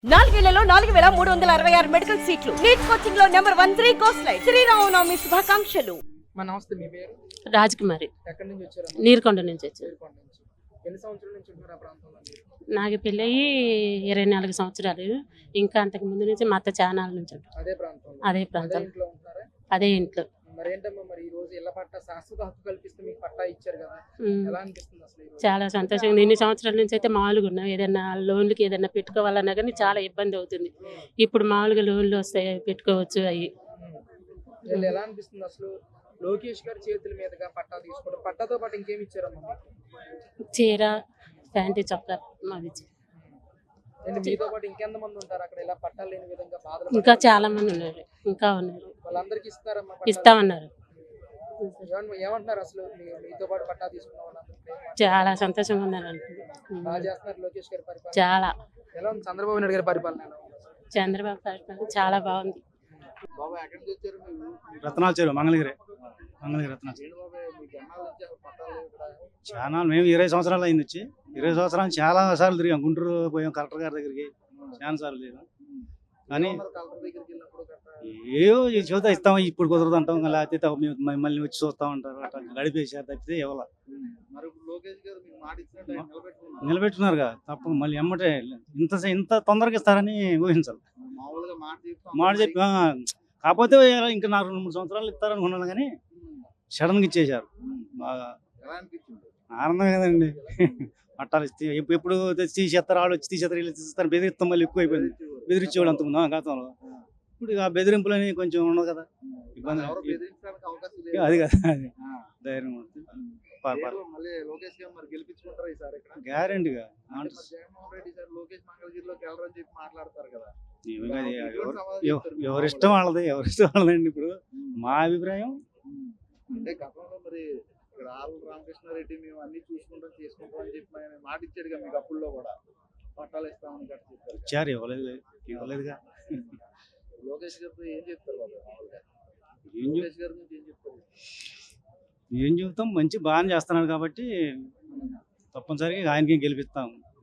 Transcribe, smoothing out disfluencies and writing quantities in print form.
నాలుగేళ్లలో 4366 మెడికల్ సీట్లు. NEET coaching లో #1 3 కోర్స్ లైన్. శ్రీరామనవమి శుభాకాంక్షలు. నమస్తే, మీ పేరు? రాజకుమారి. ఎక్కడి నుంచి వచ్చారు? నీరుకొండ నుంచి వచ్చాను. నీరుకొండ నుంచి. ఎన్ని సంవత్సరాల నుంచి ఉంటున్నారు ఆ ప్రాంతంలో మీరు? నాకు పెళ్ళయి 24 సంవత్సరాలు. ఇంకా అంతకు ముందు నుంచి మా అత్త చానాల నుంచి ఉంటాం. అదే ప్రాంతంలో? అదే ప్రాంతం. ఇంట్లో ఉంటున్నారా? అదే ఇంట్లో. మరి ఏంటమ్మా, మరి ఈ రోజు ఇళ్ల పట్టా శాశ్వత హక్కు కల్పిస్తే మీకు పట్టా ఇచ్చారు కదా, ఎలా అనిపిస్తుంది అసలు? చాలా సంతోషంగా. ఇన్ని సంవత్సరాల నుంచి అయితే మామూలుగా ఉన్నాం. ఏదైనా లోన్లకి ఏదైనా పెట్టుకోవాలన్నా కానీ చాలా ఇబ్బంది అవుతుంది. ఇప్పుడు మామూలుగా లోన్లు వస్తాయి, పెట్టుకోవచ్చు. అవి ఎలా అనిపిస్తుంది అసలు? లోకేష్ గారి చేతుల మీదుగా పట్టా తీసుకోవడం, పట్టాతో పాటు ఇంకేమి ఇచ్చారమ్మా మీకు? చీర, ప్యాంటు, చొక్కా మాది. మీతో పాటు ఇంకెంతమంది ఉంటారు అక్కడ ఇలా పట్టాలు లేని విధంగా బాధలు? ఇంకా చాలా మంది ఉన్నారు. ఇంకా ఉన్నారు. వాళ్ళందరికీ ఇస్తారమ్మా? ఇస్తామన్నారు. ఏమంటున్నారు అసలు? మీతో పాటు పట్టా తీసుకున్న వాళ్ళందరికీ చాలా సంతోషంగా ఉన్నారు. బాగా చేస్తున్నారు లోకేష్ గారి పరిపాలన. చాలా. ఎలా ఉంది చంద్రబాబు నాయుడు గారి పరిపాలన? ఎలా ఉంది? చంద్రబాబు పరిపాలన చాలా బాగుంది. బాబు ఎక్కడి నుంచి వచ్చారు మీరు? రత్నాల చెరువు, మంగళగిరి రత్నాల చెరువు. చాలా మేము 20 సంవత్సరాలు అయింది వచ్చి. 20 సంవత్సరాలు చాలా సార్లు తిరిగాం. గుంటూరు పోయాం, కలెక్టర్ గారి దగ్గరికి చాలా సార్లు తిరిగాం. కానీ ఏవో చూద్దాం, ఇస్తాం, ఇప్పుడు కుదరదు అంటాం, లేకపోతే మళ్ళీ వచ్చి చూస్తా ఉంటారు. అట్లా గడిపేసారు తప్పితే ఎవరు నిలబెట్టుకున్నారుగా. తప్ప మళ్ళీ ఎమ్మటే ఇంత తొందరగా ఇస్తారని ఊహించాలి. మాట చెప్పి కాకపోతే ఇంకా నాకు 2-3 సంవత్సరాలు ఇస్తారనుకున్నాను, కానీ సడన్గా ఇచ్చేసారు. బాగా ఆనందం కదండి. పట్టాలు ఇస్తే ఎప్పుడు తీసేస్తారు, వాళ్ళు వచ్చి తీసేస్తారు, వీళ్ళు తీసేస్తారు, బెదిరిస్తాం. మళ్ళీ ఎక్కువ అయిపోయింది. బెదిరించేవాడు అంతకుముందు గతంలో. ఇప్పుడు ఆ బెదిరింపులని కొంచెం ఉండదు కదా, ఇబ్బంది. అది కదా, అది ధైర్యం ఉంటుంది. గ్యారెంటీగా ఎవరిష్టం వాళ్ళది, వాళ్ళదండి. ఇప్పుడు మా అభిప్రాయం అంటే గతంలో మరి ఇక్కడ ఆర్ఎల్ రామకృష్ణారెడ్డి మేము అన్ని చూసుకుంటాం చేసుకుంటాం అని చెప్పి ఆయన మాట ఇచ్చాడుగా మీకు, అప్పుల్లో కూడా పట్టాలు ఇస్తామని ఇచ్చారు. ఇవ్వలేదుగా. లోకేష్ గారితో ఏం చెప్తారు బాబు? ఏం లోకేష్ గారి గురించి ఏం చెప్తారు? చెబుతాం, మంచి బాగానే చేస్తున్నాడు కాబట్టి తప్పనిసరిగా ఆయనకి గెలిపిస్తాం.